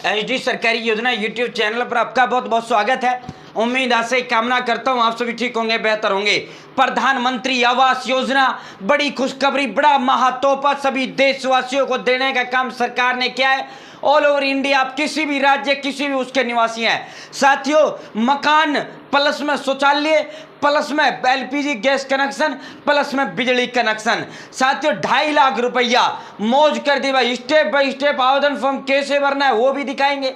HD सरकारी योजना YouTube channel पर आपका बहुत बहुत स्वागत है। उम्मीद आशा कामना करता हूँ आप सभी ठीक होंगे, बेहतर होंगे। प्रधानमंत्री आवास योजना बड़ी खुशखबरी, बड़ा महातोहफा सभी देशवासियों को देने का काम सरकार ने किया है। ऑल ओवर इंडिया, आप किसी भी राज्य, किसी भी उसके निवासी हैं साथियों, मकान प्लस में शौचालय प्लस में एलपीजी गैस कनेक्शन प्लस में बिजली कनेक्शन साथियों 2.5 लाख रुपया मौज कर दी भाई। स्टेप बाय स्टेप आवेदन फॉर्म कैसे भरना है वो भी दिखाएंगे,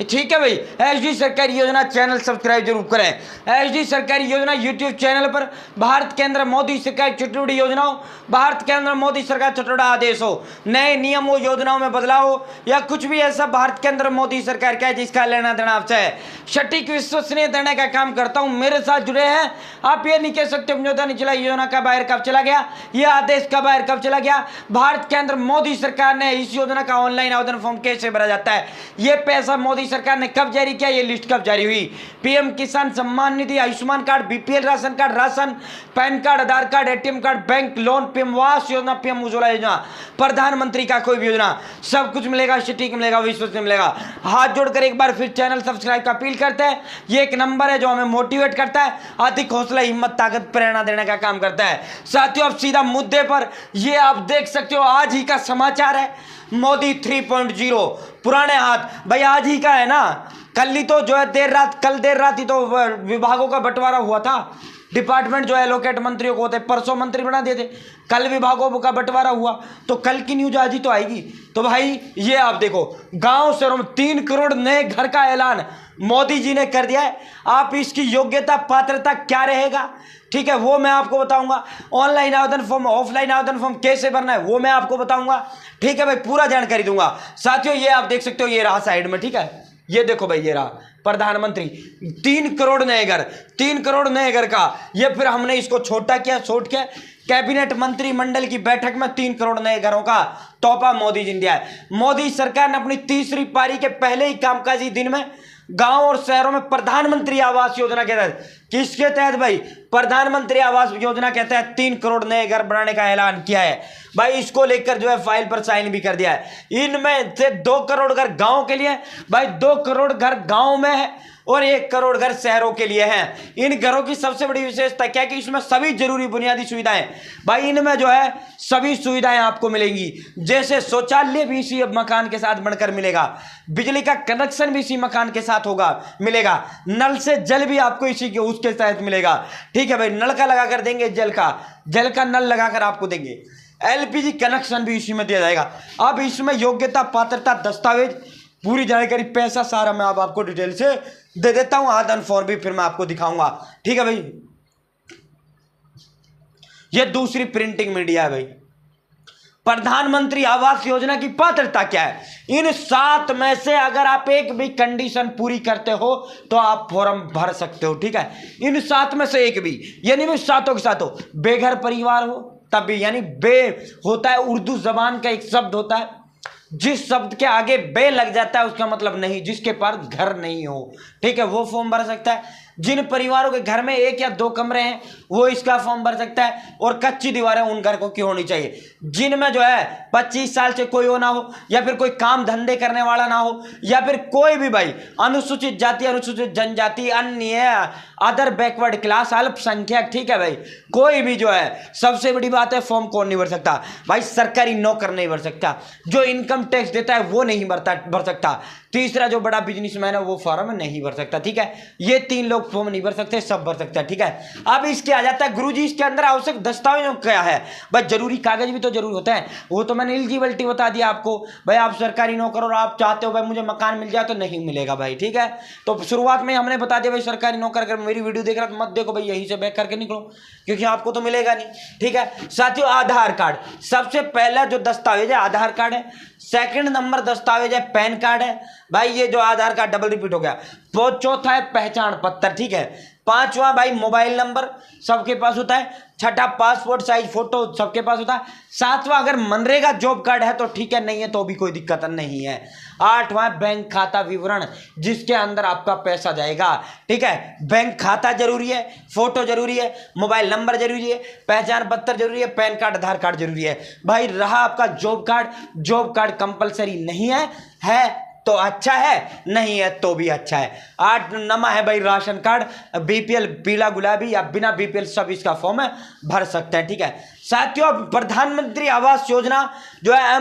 ठीक है भाई। एचडी सरकारी योजना चैनल सब्सक्राइब जरूर करें। एचडी सरकारी योजना यूट्यूब चैनल पर भारत के अंदर मोदी सरकार छोटी छोटी योजनाओं, भारत के अंदर मोदी सरकार छोटा छोटा आदेश हो, नए नियम हो, योजनाओं में बदलाव हो या कुछ भी ऐसा भारत के अंदर मोदी सरकार क्या है जिसका लेना देना आपसे है, सटीक विश्वसनीय देने का काम करता हूं। मेरे साथ जुड़े हैं, आप ये नहीं कह सकते समझौता नहीं चला, योजना का बाहर कब चला गया, यह आदेश का बाहर कब चला गया। भारत के अंदर मोदी सरकार ने इस योजना का ऑनलाइन आवेदन फॉर्म कैसे भरा जाता है, ये पैसा मोदी सरकार ने कब जारी किया, ये लिस्ट कब जारी हुई। PM Kisan Samman Nidhi, Ayushman card, BPL ration card, ration, PAN card, Aadhaar card, ATM card, bank loan, PM Awas Yojana, PM Ujjwala योजना, प्रधानमंत्री का कोई भी योजना, सब कुछ मिलेगा, सटीक मिलेगा, विश्वसनीय मिलेगा। हाथ जोड़कर एक बार फिर चैनल सब्सक्राइब का अपील करते हैं। ये एक नंबर है जो हमें मोटिवेट करता है, अधिक हौसला, हिम्मत, ताकत, प्रेरणा देने का काम करता है। साथियों अब सीधा मुद्दे पर, ये आप देख सकते हो आज ही का समाचार है, मोदी 3.0 पुराने हाथ भाई आज ही का है ना। कल ही तो जो है कल देर रात ही तो विभागों का बंटवारा हुआ था। डिपार्टमेंट जो है एलोकेट मंत्रियों को होते, परसों मंत्री बना देते, कल विभागों का बंटवारा हुआ, तो कल की न्यूज आज ही तो आएगी। तो भाई ये आप देखो, गांव शहरों में 3 करोड़ नए घर का ऐलान मोदी जी ने कर दिया है। आप इसकी योग्यता पात्रता क्या रहेगा, ठीक है, वो मैं आपको बताऊंगा। ऑनलाइन आवेदन फॉर्म, ऑफलाइन आवेदन फॉर्म कैसे भरना है वो मैं आपको बताऊंगा, ठीक है भाई, पूरा जानकारी दूंगा। साथियों ये आप देख सकते हो, ये रहा साइड में, ठीक है, ये देखो भाई, ये रहा प्रधानमंत्री 3 करोड़ नए घर, 3 करोड़ नए घर का, ये फिर हमने इसको छोटा किया, छोट किया। कैबिनेट मंत्रिमंडल की बैठक में 3 करोड़ नए घरों का तोहफा मोदी जी ने दिया है। मोदी सरकार ने अपनी तीसरी पारी के पहले ही कामकाजी दिन में गांव और शहरों में प्रधानमंत्री आवास योजना के तहत, किसके तहत भाई, प्रधानमंत्री आवास योजना के तहत 3 करोड़ नए घर बनाने का ऐलान किया है भाई। इसको लेकर जो है फाइल पर साइन भी कर दिया है। इनमें से 2 करोड़ घर गांव के लिए भाई, 2 करोड़ घर गांव में है और 1 करोड़ घर शहरों के लिए हैं। इन घरों की सबसे बड़ी विशेषता क्या है कि इसमें सभी जरूरी बुनियादी सुविधाएं भाई, इनमें जो है सभी सुविधाएं आपको मिलेंगी, जैसे शौचालय भी इसी मकान के साथ बनकर मिलेगा, बिजली का कनेक्शन भी इसी मकान के साथ होगा, मिलेगा, नल से जल भी आपको इसी के उसके तहत मिलेगा, ठीक है भाई, नलका लगाकर देंगे, जल का नल लगाकर आपको देंगे, एलपीजी कनेक्शन भी इसी में दिया जाएगा। अब इसमें योग्यता पात्रता दस्तावेज पूरी जानकारी, पैसा सारा मैं आपको डिटेल से दे देता हूं, आवेदन फॉर्म भी फिर मैं आपको दिखाऊंगा, ठीक है भाई। ये दूसरी प्रिंटिंग मीडिया है भाई। प्रधानमंत्री आवास योजना की पात्रता क्या है, इन 7 में से अगर आप एक भी कंडीशन पूरी करते हो तो आप फॉर्म भर सकते हो, ठीक है। इन 7 में से एक भी, यानी भी सातों के सातों, बेघर परिवार हो तब भी, यानी बे होता है उर्दू जबान का एक शब्द होता है, जिस शब्द के आगे बे लग जाता है उसका मतलब नहीं, जिसके पास घर नहीं हो, ठीक है, वो फॉर्म भर सकता है। जिन परिवारों के घर में 1 या 2 कमरे हैं वो इसका फॉर्म भर सकता है, और कच्ची दीवारें उन घर को क्यों होनी चाहिए जिनमें जो है 25 साल से कोई हो ना हो, या फिर कोई काम धंधे करने वाला ना हो, या फिर कोई भी भाई अनुसूचित जाति, अनुसूचित जनजाति, अन्य अदर बैकवर्ड क्लास, अल्पसंख्यक, ठीक है भाई, कोई भी जो है, सबसे बड़ी बात है फॉर्म कौन नहीं भर सकता भाई, सरकारी नौकर नहीं भर सकता, जो इनकम टैक्स देता है वो नहीं भर सकता, तीसरा जो बड़ा बिजनेसमैन है वो फॉर्म नहीं भर सकता, ठीक है। ये 3 लोग फॉर्म नहीं भर सकते, सब भर सकते हैं, ठीक है। अब इसके आ जाता है गुरुजी, इसके अंदर आवश्यक दस्तावेजों क्या है भाई, जरूरी कागज भी तो जरूर होते हैं, वो तो मैंने एलिजिबिलिटी बता दिया आपको भाई। आप सरकारी नौकर और आप चाहते हो भाई मुझे मकान मिल जाए तो नहीं मिलेगा भाई, ठीक है। तो शुरुआत में हमने बता दिया भाई, सरकारी नौकर, अगर मेरी वीडियो देख रहा तो मत देखो भाई, यहीं से बैक करके निकलो क्योंकि आपको तो मिलेगा नहीं, ठीक है। साथियों आधार कार्ड, सबसे पहला जो दस्तावेज है आधार कार्ड है, सेकंड नंबर दस्तावेज है पैन कार्ड है भाई, ये जो आधार कार्ड डबल रिपीट हो गया, वो चौथा है पहचान पत्र, ठीक है। 5वां भाई मोबाइल नंबर सबके पास होता है, 6ठा पासपोर्ट साइज फोटो सबके पास होता है, 7वां अगर मनरेगा जॉब कार्ड है तो ठीक है, नहीं है तो भी कोई दिक्कत नहीं है, 8वां बैंक खाता विवरण जिसके अंदर आपका पैसा जाएगा, ठीक है। बैंक खाता जरूरी है, फोटो जरूरी है, मोबाइल नंबर जरूरी है, पहचान पत्र जरूरी है, पैन कार्ड आधार कार्ड जरूरी है भाई। रहा आपका job card, job card compulsory नहीं है तो अच्छा है, नहीं है तो भी अच्छा है। 8 नमा है भाई राशन कार्ड, बीपीएल पीला गुलाबी या बिना बीपीएल सब इसका फॉर्म है, भर सकते हैं। ठीक है साथियों, प्रधानमंत्री आवास योजना जो है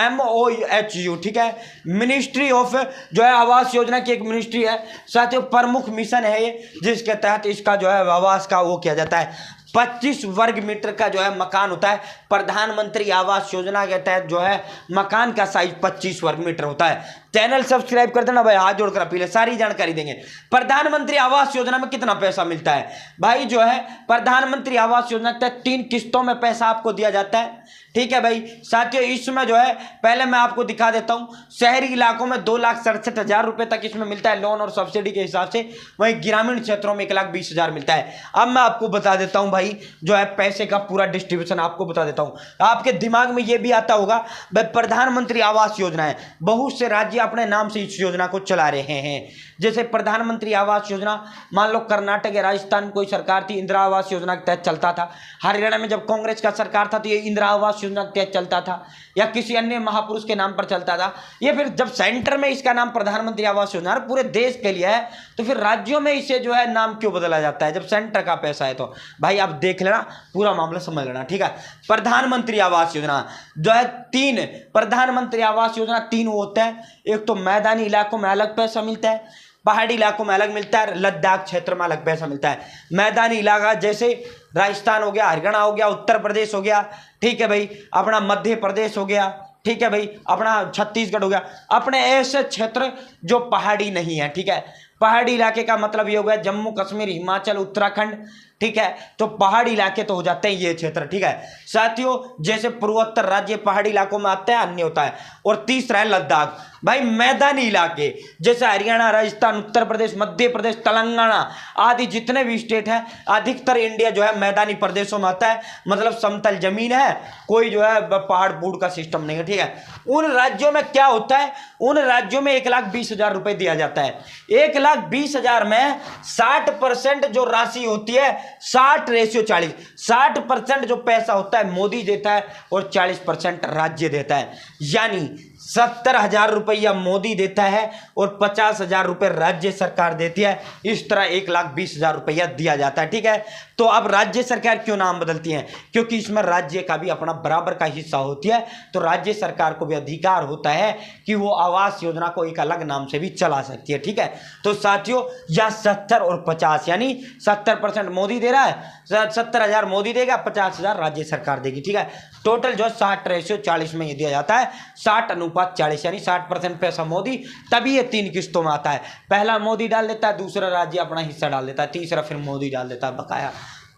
MOHU, ठीक है, मिनिस्ट्री ऑफ जो है आवास योजना की एक मिनिस्ट्री है साथियों, प्रमुख मिशन है ये, जिसके तहत इसका जो है आवास का वो किया जाता है। 25 वर्ग मीटर का जो है मकान होता है। प्रधानमंत्री आवास योजना के तहत जो है मकान का साइज 25 वर्ग मीटर होता है। चैनल सब्सक्राइब कर देना भाई, हाथ जोड़कर अपील है, सारी जानकारी देंगे। प्रधानमंत्री आवास योजना में कितना पैसा मिलता है भाई, जो है प्रधानमंत्री आवास योजना के तहत 3 किस्तों में पैसा आपको दिया जाता है। ठीक है भाई साथियों, इसमें जो है पहले मैं आपको दिखा देता हूं, शहरी इलाकों में 2,67,000 रुपए तक इसमें मिलता है लोन और सब्सिडी के हिसाब से, वहीं ग्रामीण क्षेत्रों में 1,20,000 मिलता है। अब मैं आपको बता देता हूं भाई जो है पैसे का पूरा डिस्ट्रीब्यूशन आपको बता देता हूं। आपके दिमाग में यह भी आता होगा भाई प्रधानमंत्री आवास योजना है, बहुत से राज्य अपने नाम से इस योजना को चला रहे हैं। जैसे प्रधानमंत्री आवास योजना मान लो कर्नाटक या राजस्थान कोई सरकार थी, इंदिरा आवास योजना के तहत चलता था। हरियाणा में जब कांग्रेस का सरकार था तो ये इंदिरा आवास योजना के तहत चलता था, या किसी अन्य महापुरुष के नाम पर चलता था। ये फिर जब सेंटर में इसका नाम प्रधानमंत्री आवास योजना पूरे देश के लिए है, तो फिर राज्यों में इसे जो है नाम क्यों बदला जाता है जब सेंटर का पैसा है? तो भाई आप देख लेना, पूरा मामला समझ लेना। ठीक है, प्रधानमंत्री आवास योजना जो है 3 प्रधानमंत्री आवास योजना 3 होता है। एक तो मैदानी इलाकों में अलग पैसा मिलता है, पहाड़ी इलाकों में अलग मिलता है, लद्दाख क्षेत्र में अलग पैसा मिलता है। मैदानी इलाका जैसे राजस्थान हो गया, हरियाणा हो गया, उत्तर प्रदेश हो गया, ठीक है भाई, अपना मध्य प्रदेश हो गया, ठीक है भाई, अपना छत्तीसगढ़ हो गया, अपने ऐसे क्षेत्र जो पहाड़ी नहीं है। ठीक है, पहाड़ी इलाके का मतलब ये हो गया जम्मू कश्मीर, हिमाचल, उत्तराखंड। ठीक है, तो पहाड़ी इलाके तो हो जाते हैं ये क्षेत्र। ठीक है साथियों, जैसे पूर्वोत्तर राज्य पहाड़ी इलाकों में आते हैं, अन्य होता है। और तीसरा है लद्दाख। भाई मैदानी इलाके जैसे हरियाणा, राजस्थान, उत्तर प्रदेश, मध्य प्रदेश, तेलंगाना आदि जितने भी स्टेट हैं, अधिकतर इंडिया जो है मैदानी प्रदेशों में आता है, मतलब समतल जमीन है, कोई जो है पहाड़ बूढ़ का सिस्टम नहीं है। ठीक है, उन राज्यों में क्या होता है, उन राज्यों में 1,20,000 रुपए दिया जाता है। 1,20,000 में 60% जो राशि होती है, 60:40, 60% जो पैसा होता है मोदी देता है और 40% राज्य देता है। यानी 70,000 रुपया मोदी देता है और 50,000 रुपये राज्य सरकार देती है। इस तरह 1,20,000 रुपया दिया जाता है। ठीक है, तो अब राज्य सरकार क्यों नाम बदलती है? क्योंकि इसमें राज्य का भी अपना बराबर का हिस्सा होती है, तो राज्य सरकार को भी अधिकार होता है कि वो आवास योजना को एक अलग नाम से भी चला सकती है। ठीक है, तो साथियों यह 70 और 50 यानी 70% मोदी दे रहा है, 70,000 मोदी देगा, 50,000 राज्य सरकार देगी। ठीक है, टोटल जो 60:40 में ये दिया जाता है, 60:40 यानी 60% पैसा मोदी, तभी ये 3 किस्तों में आता है। पहला मोदी डाल देता है, दूसरा राज्य अपना हिस्सा डाल देता है, तीसरा फिर मोदी डाल देता है बकाया।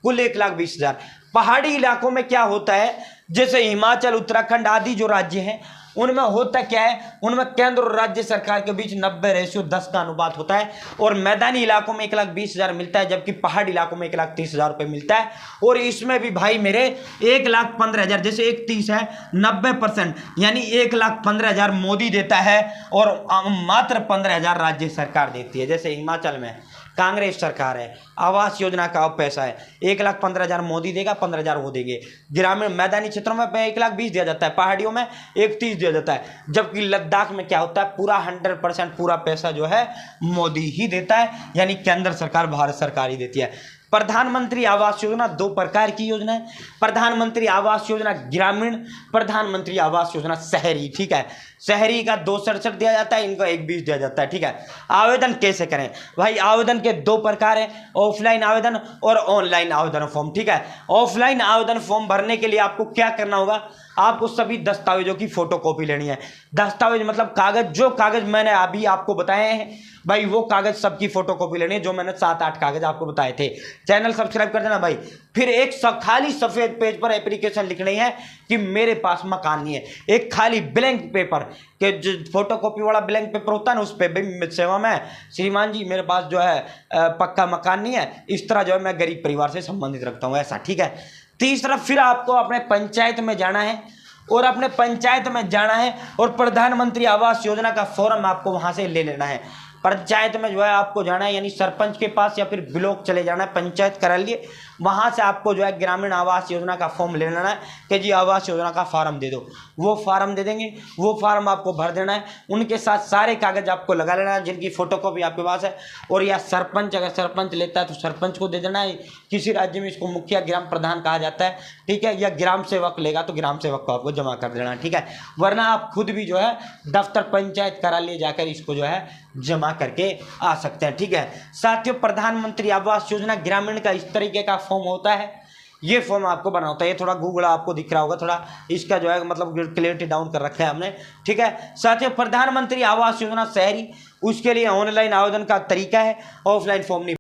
कुल 1,20,000। पहाड़ी इलाकों में क्या होता है, जैसे हिमाचल, उत्तराखंड आदि जो राज्य हैं, उनमें होता क्या है, उनमें केंद्र और राज्य सरकार के बीच 90:10 का अनुपात होता है। और मैदानी इलाकों में 1,20,000 मिलता है, जबकि पहाड़ी इलाकों में 1,30,000 रुपये मिलता है। और इसमें भी भाई मेरे 1,15,000, जैसे 1,30 है, 90% यानी 1,15,000 मोदी देता है और मात्र 15,000 राज्य सरकार देती है। जैसे हिमाचल में कांग्रेस सरकार है, आवास योजना का पैसा है, 1,15,000 मोदी देगा, 15,000 वो देंगे। ग्रामीण मैदानी क्षेत्रों में 1,20,000 दिया जाता है, पहाड़ियों में 1,30 दिया जाता है, जबकि लद्दाख में क्या होता है, पूरा 100% पूरा पैसा जो है मोदी ही देता है, यानी केंद्र सरकार, भारत सरकार ही देती है। प्रधानमंत्री आवास योजना 2 प्रकार की योजना है। प्रधानमंत्री आवास योजना ग्रामीण, प्रधानमंत्री आवास योजना शहरी। ठीक है, शहरी का 267 दिया जाता है, इनको 120 दिया जाता है। ठीक है, आवेदन कैसे करें भाई? आवेदन के 2 प्रकार हैं, ऑफलाइन आवेदन और ऑनलाइन आवेदन फॉर्म। ठीक है, ऑफलाइन आवेदन फॉर्म भरने के लिए आपको क्या करना होगा, आपको सभी दस्तावेजों की फोटोकॉपी लेनी है। दस्तावेज मतलब कागज, जो कागज मैंने अभी आपको बताए हैं भाई, वो कागज सबकी फोटोकॉपी लेनी है, जो मैंने 7-8 कागज आपको बताए थे। चैनल सब्सक्राइब कर देना भाई। फिर एक खाली सफेद पेज पर एप्लीकेशन लिखनी है कि मेरे पास मकान नहीं है। एक खाली ब्लैंक पेपर के जो फोटोकॉपी वाला ब्लैंक पेपर होता है ना, उस पर सेवा में श्रीमान जी मेरे पास जो है पक्का मकान नहीं है, इस तरह जो है मैं गरीब परिवार से संबंधित रखता हूँ, ऐसा। ठीक है, तीसरा फिर आपको अपने पंचायत में जाना है और अपने पंचायत में जाना है और प्रधानमंत्री आवास योजना का फॉर्म आपको वहां से ले लेना है। पंचायत में जो है आपको जाना है, यानी सरपंच के पास या फिर ब्लॉक चले जाना है, पंचायत कार्यालय। वहाँ से आपको जो है ग्रामीण आवास योजना का फॉर्म ले लेना है कि जी आवास योजना का फार्म दे दो। वो फार्म दे देंगे, वो फार्म आपको भर देना है, उनके साथ सारे कागज आपको लगा लेना है जिनकी फोटोकॉपी आपके पास है। और या सरपंच, अगर सरपंच लेता है तो सरपंच को दे देना है। किसी राज्य में इसको मुखिया ग्राम प्रधान कहा जाता है, ठीक है। या ग्राम सेवक लेगा तो ग्राम सेवक को आपको जमा कर देना है, ठीक है। वरना आप खुद भी जो है दफ्तर पंचायत कार्यालय जाकर इसको जो है जमा करके आ सकते हैं, ठीक है। साथियों, प्रधानमंत्री आवास योजना ग्रामीण का इस तरीके का फॉर्म होता है। ये फॉर्म आपको बनाना होता है। ये थोड़ा गूगल आपको दिख रहा होगा, थोड़ा इसका जो है मतलब क्लियरिटी डाउन कर रखा है हमने, ठीक है। साथियों, प्रधानमंत्री आवास योजना शहरी, उसके लिए ऑनलाइन आवेदन का तरीका है, ऑफलाइन फॉर्म नहीं।